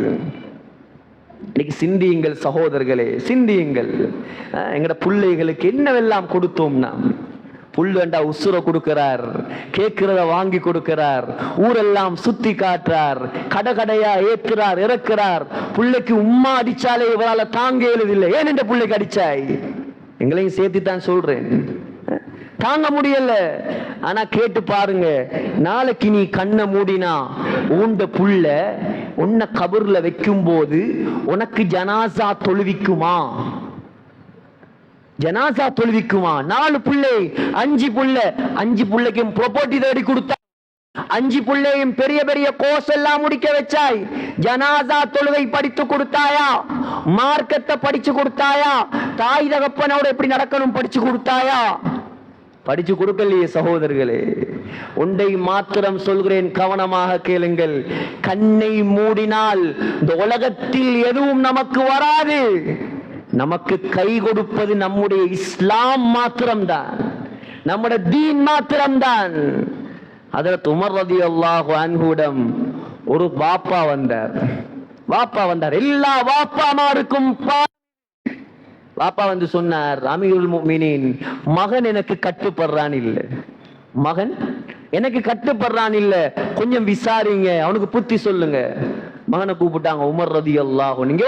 இன்னைக்கு சிந்தியுங்கள் சகோதரர்களே, சிந்தியுங்கள். எங்கட பிள்ளைகளுக்கு என்னவெல்லாம் கொடுத்தோம் நாம். புல்லுண்டா உசுர கொடுக்கிறார், கேட்கிறத வாங்கி கொடுக்கிறார், ஊரெல்லாம் சுத்தி காட்டுறார், கடையா ஏற்கிறார், இறக்கிறார். பிள்ளைக்கு உம்மா அடிச்சாலே இவரால தாங்க எழுதில்லை. ஏன் இந்த பிள்ளைக்கு அடிச்சாய்? எங்களையும் சேர்த்து தான் சொல்றேன், தாங்க முடியல. ஆனா கேட்டு பாருங்க, நாளைக்கு நீ கண்ணை மூடினா உண்ட புள்ள உன்னை கபர்ல வைக்கும் போது உனக்கு ஜனாசா தொழுவிக்குமா? ஜனாசா தொழுவிக்குமா? 4 பிள்ளை 5 புள்ள, 5 பிள்ளைக்கும் ப்ராப்பர்ட்டி தேடி கொடுத்தா, 5 பிள்ளையும் பெரிய பெரிய கோர்ஸ் எல்லாம் முடிக்க வச்சாய். ஜனாசா தொழுகை படித்து கொடுத்தாயா? மார்க்கத்தை படிச்சு கொடுத்தாயா? தாய் தகப்பனோட எப்படி நடக்கணும் படிச்சு கொடுத்தாயா? படிச்சு கொடுக்கலையே சகோதரர்களே. ஒன்றை மாத்திரம் சொல்கிறேன், கவனமாக கேளுங்கள். கண்ணை மூடினால் இந்த உலகத்தில் எதுவும் நமக்கு வராது. நமக்கு கை கொடுப்பது நம்முடைய இஸ்லாம் மாத்திரம்தான், நம்முடைய தீன் மாத்திரம்தான். ஹஜ்ரத் உமர் ரலியல்லாஹு அன்ஹுவிடம் ஒரு பாப்பா வந்தார். வாப்பா வந்தார். எல்லா வாப்பாமாருக்கும் வாப்பா வந்து சொன்னார், அமீருல் முஃமினீன், மகன் எனக்கு கட்டுப்படுறான் இல்ல, மகன் எனக்கு கட்டுப்படுறான் இல்ல, கொஞ்சம் விசாரிங்க, அவனுக்கு புத்தி சொல்லுங்க. மகனை கூப்பிட்டாங்க. உமர் ரலியல்லாஹு அன்ஹு, நீங்க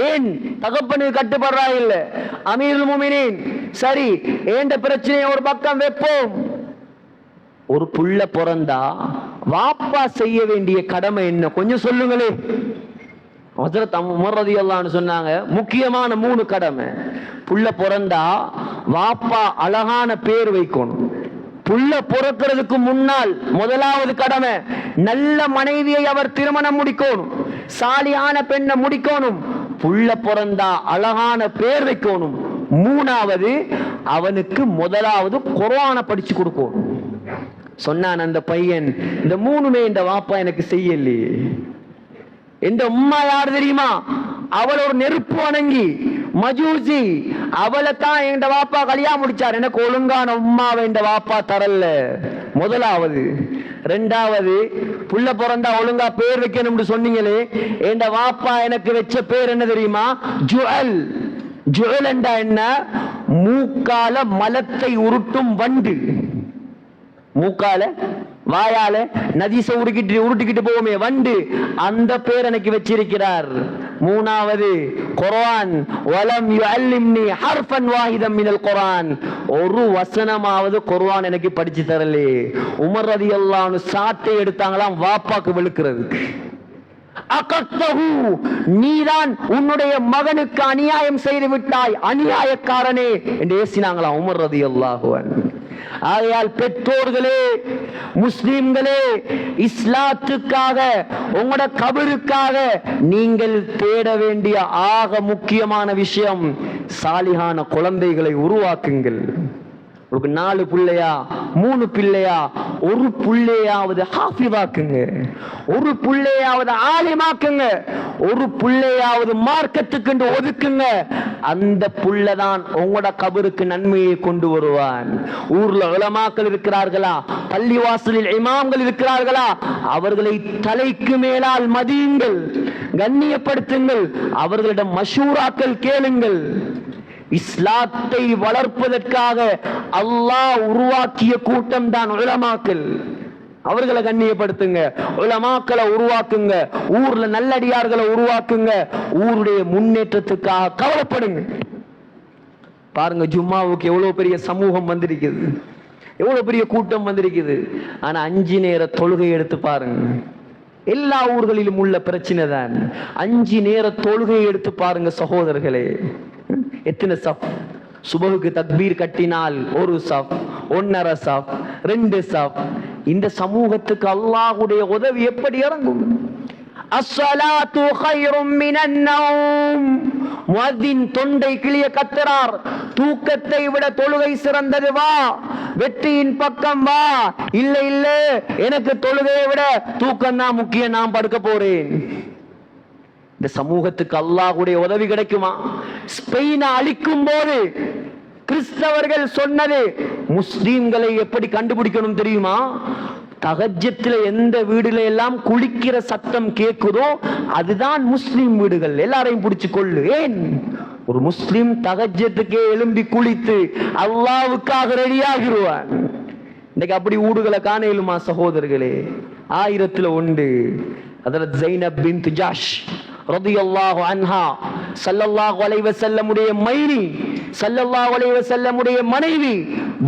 ஏன் தகப்பனுக்கு கட்டுப்படுறா இல்ல? அமீருல் முஃமினீன், சரி ஏண்ட பிரச்சனையை ஒரு பக்கம் வைப்போம். ஒரு புள்ள பிறந்தா வாப்பா செய்ய வேண்டிய கடமை என்ன கொஞ்சம் சொல்லுங்களே. ஹஜ்ரத் உமர் ரலியல்லாஹு அன்ஹு சொன்னாங்க, முக்கியமான 3 கடமை. புள்ள பிறந்தா வாப்பா அழகான பேர் வைக்கணும். புள்ள பிறக்கிறதுக்கு முன்னால் முதலாவது கடமை, நல்ல மனைவியை அவர் திருமணம் முடிக்கணும், சாலியான பெண்ணை முடிக்கணும். புள்ள பிறந்தா அழகான பேர் வைக்கணும். 3வது, அவனுக்கு முதலாவது குர்ஆனை படிச்சு கொடுக்கணும். சொன்னான் அந்த பையன், இந்த 3மே இந்த வாப்பா எனக்கு செய்யலையே. இந்த உம்மா யார் தெரியுமா? அவள் ஒரு நெருப்பு வணங்கி மஜூசி, அவளை தான் எங்க வாப்பா கல்யாணம் முடிச்சார், எனக்கு ஒழுங்கான உம்மாவை இந்த வாப்பா தரல. முதலாவது. 2வது, புள்ள பிறந்தா ஒழுங்கா பேர் வைக்கணும்னு சொன்னீங்களே, என் வாப்பா எனக்கு வச்ச பேர் என்ன தெரியுமா? ஜுஅல். ஜுஅல் என்றா என்ன? மூக்கால மலத்தை உருட்டும் வண்டு. மூக்கால வாயால நதிச உருட்டிக்கிட்டு போவோமே வண்டு, அந்த பேர் எனக்கு வச்சிருக்கிறார். 3வது, குர்ஆன். வலம் யுஅல்லிம்னி ஹர்ஃபன் வாஹிதன் மினல் குர்ஆன், ஒரு வசனமாவது குர்ஆன் எனக்கு படிச்சு தரலே. உமர் ரலியல்லாஹு அன்ஹு சாட்டை எடுத்தாங்களாம் வாப்பாக்கு வெளுக்கிறதுக்கு. அகத்தஹு, நீதான் உன்னுடைய மகனுக்கு அநியாயம் செய்து விட்டாய், அநியாயக்காரனே என்று ஏசினாங்களாம் உமர் ரலியல்லாஹு அன்ஹு. ஆகையால் பெற்றோர்களே, முஸ்லிம்களே, இஸ்லாத்துக்காக, உங்களோட கபருக்காக நீங்கள் தேட வேண்டிய ஆக முக்கியமான விஷயம், சாலிஹான குழந்தைகளை உருவாக்குங்கள். உங்களுக்கு 4 பிள்ளையா 3 பிள்ளையா, ஒரு புள்ளையாவது ஹாஃபிவாக்குங்க, ஒரு புள்ளையாவது ஆலிமாக்குங்க, ஒரு புள்ளையாவது மார்க்கத்துக்கு ஒதுக்குங்க. அந்த புள்ளதான் உங்களோட கபருக்கு நன்மையை கொண்டு வருவான். ஊர்ல உலமாக்கள் இருக்கிறார்களா, பள்ளிவாசலில் இமாம்கள் இருக்கிறார்களா, அவர்களை தலைக்கு மேலால் மதியுங்கள், கண்ணியப்படுத்துங்கள், அவர்களிடம் மஷூராக்கள் கேளுங்கள். இஸ்லாத்தை வளர்ப்பதற்காக அல்லாஹ் உருவாக்கிய கூட்டம் தான் உலமாக்கள். அவர்களை கண்ணியப்படுத்துங்க, உலமாக்களை உருவாக்குங்க, ஊர்ல நல்லடியார்களை உருவாக்குங்க, ஊருடைய முன்னேற்றத்துக்காக கவலைப்படுங்க. பாருங்க, ஜும்மாவுக்கு எவ்வளவு பெரிய சமூகம் வந்திருக்குது, எவ்வளவு பெரிய கூட்டம் வந்திருக்குது. ஆனா 5 நேர தொழுகை எடுத்து பாருங்க, எல்லா ஊர்களிலும் உள்ள பிரச்சனை தான். 5 நேர தொழுகை எடுத்து பாருங்க சகோதரர்களே, எத்தனை சஃப்? சுபஹுக்கு தக்பீர் கட்டினால் 1 சஃப், 1.5 சஃப், 2 சஃப். இந்த சமூகத்துக்கு அல்லாஹ்வுடைய உதவி எப்படி இறங்கும்? அஸ்ஸலாத்து கைரும் மினன் நௌம். முஅத்தின் தொண்டை கிளிய கத்துறார், தூக்கத்தை விட தொழுகை சிறந்தது, வா வெற்றியின் பக்கம் வா. இல்ல இல்ல, எனக்கு தொழுகையை விட தூக்கம் தான் முக்கியம், நான் படுக்க போறேன். இந்த சமூகத்துக்கு அல்லாஹ்வுடைய உதவி கிடைக்குமா? ஸ்பெயினை அழிக்கும் போது கிறிஸ்தவர்கள் சொன்னது, முஸ்லிம்களை எப்படி கண்டுபிடிக்கணும் தெரியுமா? தஹஜ்ஜுல எந்த வீடுல எல்லாம் குளிக்கிற சத்தம் கேட்குதோ அதுதான் முஸ்லிம் வீடுகள், எல்லாரையும் பிடிச்சு கொள்ளு. ஏன்? ஒரு முஸ்லிம் தஹஜ்ஜுக்கே எழும்பி குளித்து அல்லாஹ்வுக்காக ரெடியாகிடுவான். இன்னைக்கு அப்படி வீடுகளை காண இயலுமா சகோதரர்களே? 1000ல் 1. ஹஜ்ரத் ஸைனப் பின்த் ஜாஷ் ரலியல்லாஹு அன்ஹா, ஸல்லல்லாஹு அலைஹி வஸல்லமுடைய மைனி, ஸல்லல்லாஹு அலைஹி வஸல்லமுடைய மனைவி,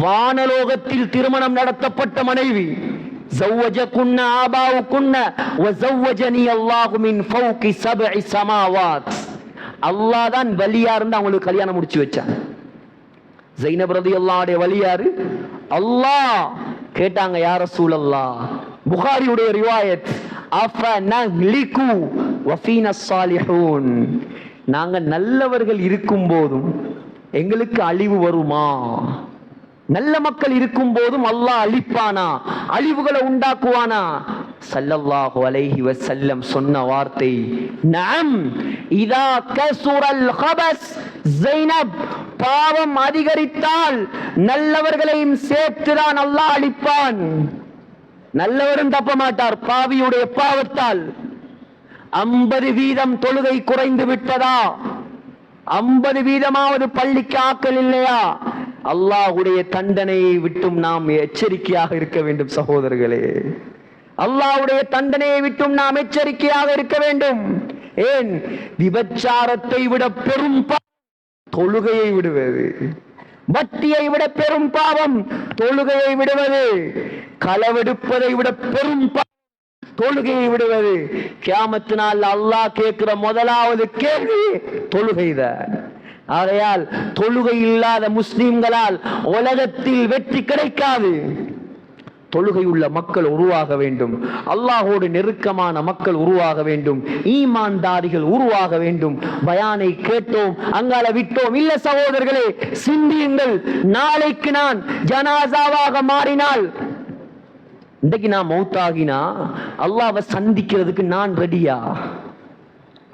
வானலோகத்தில் திருமணம் நடத்தப்பட்ட மனைவி. زوجكن آباؤكن وزوجني الله من فوق 7 سماوات. அல்லாஹ் தான் வலியா இருந்து அவங்களுக்கு கல்யாணம் முடிச்சு வச்சான். ஸைனப் ரலியல்லாஹு வலியாரு அல்லாஹ். கேட்டாங்க, யா ரசூலல்லாஹ், புகாரியுடைய ரிவாயத், அஃபனஹ்லிகு வஃபீனா ஸாலிஹூன், நாங்க நல்லவர்கள் இருக்கும் போதும் எங்களுக்கு அழிவு வருமா? நல்ல மக்கள் இருக்கும் போதும் அல்லாஹ் அழிப்பானா, அழிவுகளை உண்டாக்குவானா? ஸல்லல்லாஹு அலைஹி வஸல்லம் சொன்ன வார்த்தை, நஅம் இதா கஸுரல் கபஸ். ஸைனப், பாவம் அதிகரித்தால் நல்லவர்களையும் சேர்த்துதான் அல்லாஹ் அழிப்பான். நல்லவரும் தப்ப மாட்டார் பாவியுடைய பாவத்தால். 50% தொழுகை குறைந்து விட்டதா? 50% பள்ளிக்கு ஆக்கல் இல்லையா? அல்லாஹ்வுடைய தண்டனையை விட்டும் நாம் எச்சரிக்கையாக இருக்க வேண்டும் சகோதரர்களே. அல்லாஹ்வுடைய தண்டனையை விட்டும் நாம் எச்சரிக்கையாக இருக்க வேண்டும். ஏன்? விபச்சாரத்தை விட பெரும் தொழுகையை விடுவது, வட்டியை விட பெரும் பாவம் தொழுகையை விடுவது, களவெடுப்பதை விட பெரும் தொழுகையை விடுவது. கியாமத்து நாள் அல்லாஹ் கேட்கிற முதலாவது கேள்வி தொழுகைதான். ஆகையால் தொழுகை இல்லாத முஸ்லிம்களால் உலகத்தில் வெற்றி கிடைக்காது. தொழுகை உள்ள மக்கள் உருவாக வேண்டும், அல்லாஹோடு நெருக்கமான மக்கள் உருவாக வேண்டும், ஈமான்தாரிகள் உருவாக வேண்டும். பயானை கேட்டோம், அங்கால விட்டோம் இல்ல சகோதரர்களே, சிந்தியுங்கள். நாளைக்கு நான் ஜனாசாவாக மாறினால், இன்றைக்கு நான் மௌத்தாகினா அல்லாஹ்வை சந்திக்கிறதுக்கு நான் ரெடியா?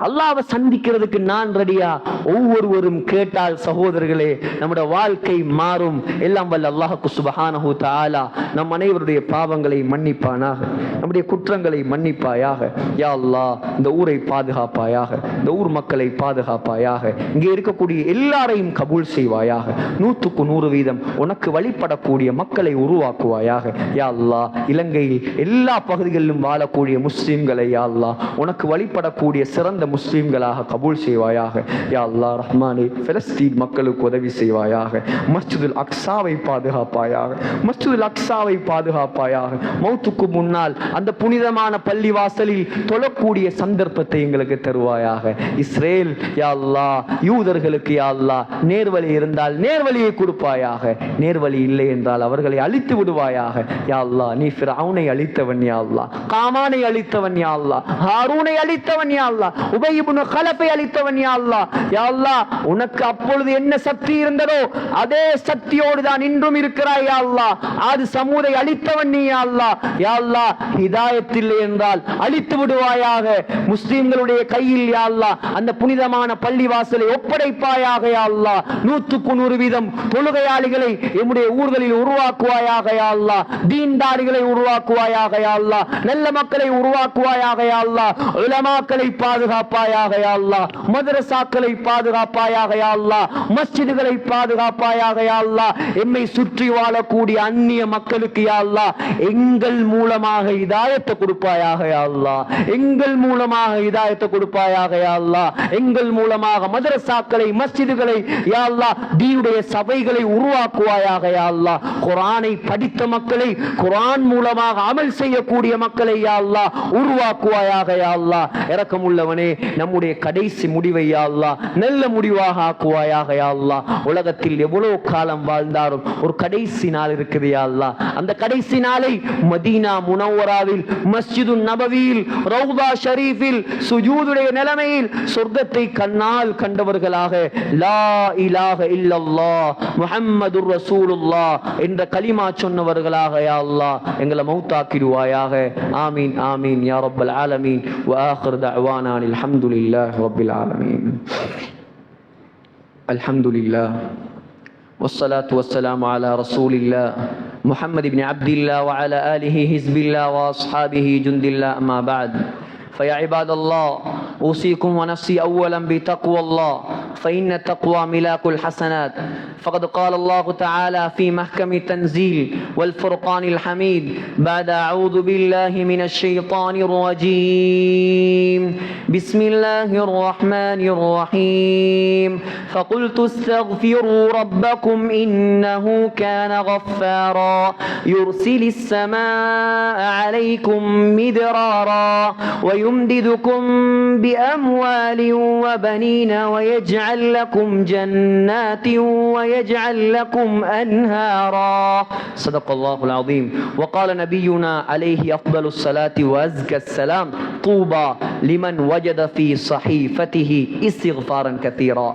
அல்லாஹ்வை சந்திக்கிறதுக்கு நான் ரெடியா? ஒவ்வொருவரும் கேட்டால் சகோதரர்களே நம்முடைய வாழ்க்கை மாறும். எல்லாம் வல்ல அல்லாஹ்வுக்கு சுப்ஹானஹு தஆலா நம் அனைவருடைய பாவங்களை மன்னிப்பானாக, நம்முடைய குற்றங்களை மன்னிப்பாயாக. யா அல்லாஹ், இந்த ஊரை பாதுகாப்பாயாக, இந்த ஊர் மக்களை பாதுகாப்பாயாக, இங்கே இருக்கக்கூடிய எல்லாரையும் கபூல் செய்வாயாக. 100% உனக்கு வழிபடக்கூடிய மக்களை உருவாக்குவாயாக. யா அல்லாஹ், இலங்கையில் எல்லா பகுதிகளிலும் வாழக்கூடிய முஸ்லிம்களை யா அல்லாஹ் உனக்கு வழிபடக்கூடிய சிறந்த முஸ்லிம்களாக கபூல் செய்வாயாக. யா அல்லாஹ் ரஹ்மானே, பலஸ்தீன் மக்களுக்கு உதவி செய்வாயாக. மஸ்ஜிதுல் அக்ஸாவை பாதுகாப்பாயாக, மஸ்ஜிதுல் அக்ஸாவை பாதுகாப்பாயாக. மௌத்துக்கு முன்னால் அந்த புனிதமான பள்ளிவாசலில் தொழக்கூடிய சந்தர்ப்பத்தை எங்களுக்கு தருவாயாக. இஸ்ரேல் யா அல்லாஹ், யூதர்களுக்கு யா அல்லாஹ் நேர்வழி இருந்தால் நேர்வழியை கொடுப்பாயாக, நேர்வழி இல்லை என்றால் அவர்களை அழித்து விடுவாயாக. யா அல்லாஹ், நீ ஃபிரௌனை அழித்தவன் யா அல்லாஹ், காமானை அழித்தவன் யா அல்லாஹ், ஹாரூனை அழித்தவன் யா அல்லாஹ், உபை இப்னு கலஃபை அழித்தவன் யா அல்லாஹ். யா அல்லாஹ், உனக்கு அப்பொழுது என்ன சக்தி இருந்ததோ அதே சக்தியோடு தான் இன்றும் இருக்கிறாய் யா அல்லாஹ். அது சமூதை அழித்தவன் நீ யா அல்லாஹ். யா அல்லாஹ், ஹிதாயத் இல்லை என்றால் அழித்து விடுவாயாக. முஸ்லிம்களுடைய கையில் யா அல்லாஹ் அந்த புனிதமான பள்ளிவாசலை ஒப்படைப்பாயாக யா அல்லாஹ். 100% தொழுகையாளிகளை எம்முடைய ஊர்களில் உருவாக்குவாயாக யா அல்லாஹ். தீன்தாரிகளை உருவாக்குவாயாக யா அல்லாஹ். நல்ல மக்களை உருவாக்குவாயாக யா அல்லாஹ். உலமாக்களை பாதுகாப்பாயாக யா அல்லாஹ். மதரசாக்களை பாதுகாப்பாயாக யா அல்லாஹ். மஸ்ஜிதுகளை பாதுகாப்பாயாக யா அல்லாஹ். எம்மை சுற்றி வாழக்கூடிய அந்நிய மக்களுக்கு யா அல்லாஹ் எங்கள் மூலமாக ஹிதாயத்தை கொடுப்பாயாக யா அல்லாஹ். எங்கள் மூலமாக ஹிதாயத்தை கொடுப்பாயாக யா அல்லாஹ். எங்கள் மூலமாக மதரசாக்களை, மஸ்ஜிதுகளை யா அல்லாஹ், தீனுடைய சபைகளை உருவாக்குவாயாக யா அல்லாஹ். குர்ஆனை படித்த மக்களை, குர்ஆன் மூலமாக அமல் செய்யக்கூடிய மக்களை யா அல்லாஹ் உருவாக்குவாயாக யா அல்லாஹ். இரக்கமுள்ளவனே, நம்முடைய கடைசி முடிவை யா அல்லாஹ் நல்ல முடிவாக ஆக்குவாயாக யா அல்லாஹ். உலகத்தில் எவ்வளவு காலம் வாழ்ந்தாலும் ஒரு கடைசி நாள் இருக்குது யா அல்லாஹ். அந்த கடைசி நாளை மதீனா முனவ்வராவில், மஸ்ஜிது நபவியில், ரௌதா ஷரீஃபில் சுஜூதுடைய நிலைமையில் சொர்க்கத்தை கண்ணால் கண்டவர்களாக லா இலாஹ இல்லல்லாஹ் முஹம்மதுர் ரசூலுல்லாஹ் என்ற கலிமா சொன்னவர்களாக யா அல்லாஹ் எங்களை மௌத்தாக்கிடுவாயாக. ஆமீன் ஆமீன் யா ரப்பல் ஆலமீன். வ ஆகிர் தஅவானா அல்ஹம்துலில்லாஹி ரப்பில் ஆலமீன். அல்ஹம்துலில்லாஹ் والصلاة والسلام على رسول الله محمد بن عبد الله وعلى آله حزب الله وأصحابه جند الله. أما بعد، فيا عباد الله، أوصيكم ونفسي أولا بتقوى الله، فإن التقوى ملاك الحسنات. فقد قال الله تعالى في محكم التنزيل والفرقان الحميد بعد أعوذ بالله من الشيطان الرجيم بسم الله الرحمن الرحيم فقلت استغفروا ربكم إنه كان غفارا يرسل السماء عليكم مدرارا ويمددكم بأموال وبنين ويجعل لكم جنات ويجعل لكم أنهارا. صدق الله العظيم. وقال نبينا عليه أفضل الصلاة وأزكى السلام: طوبى لمن وجد في صحيفته استغفارا كثيرا.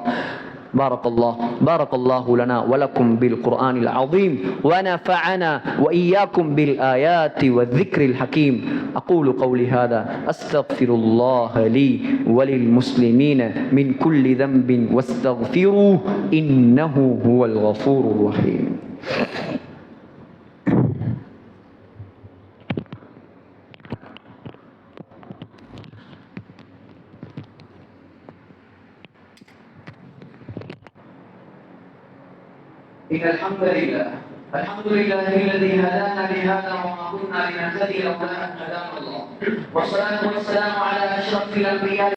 بارك الله لنا ولكم بالقرآن العظيم ونفعنا وإياكم بالآيات والذكر الحكيم. أقول قولي هذا أستغفر الله لي وللمسلمين من كل ذنب واستغفروه إنه هو الغفور الرحيم. إن الحمد لله الذي هدانا لهذا وما كنا لنهتدي لولا أن هدانا الله، والصلاة والسلام على أشرف الأنبياء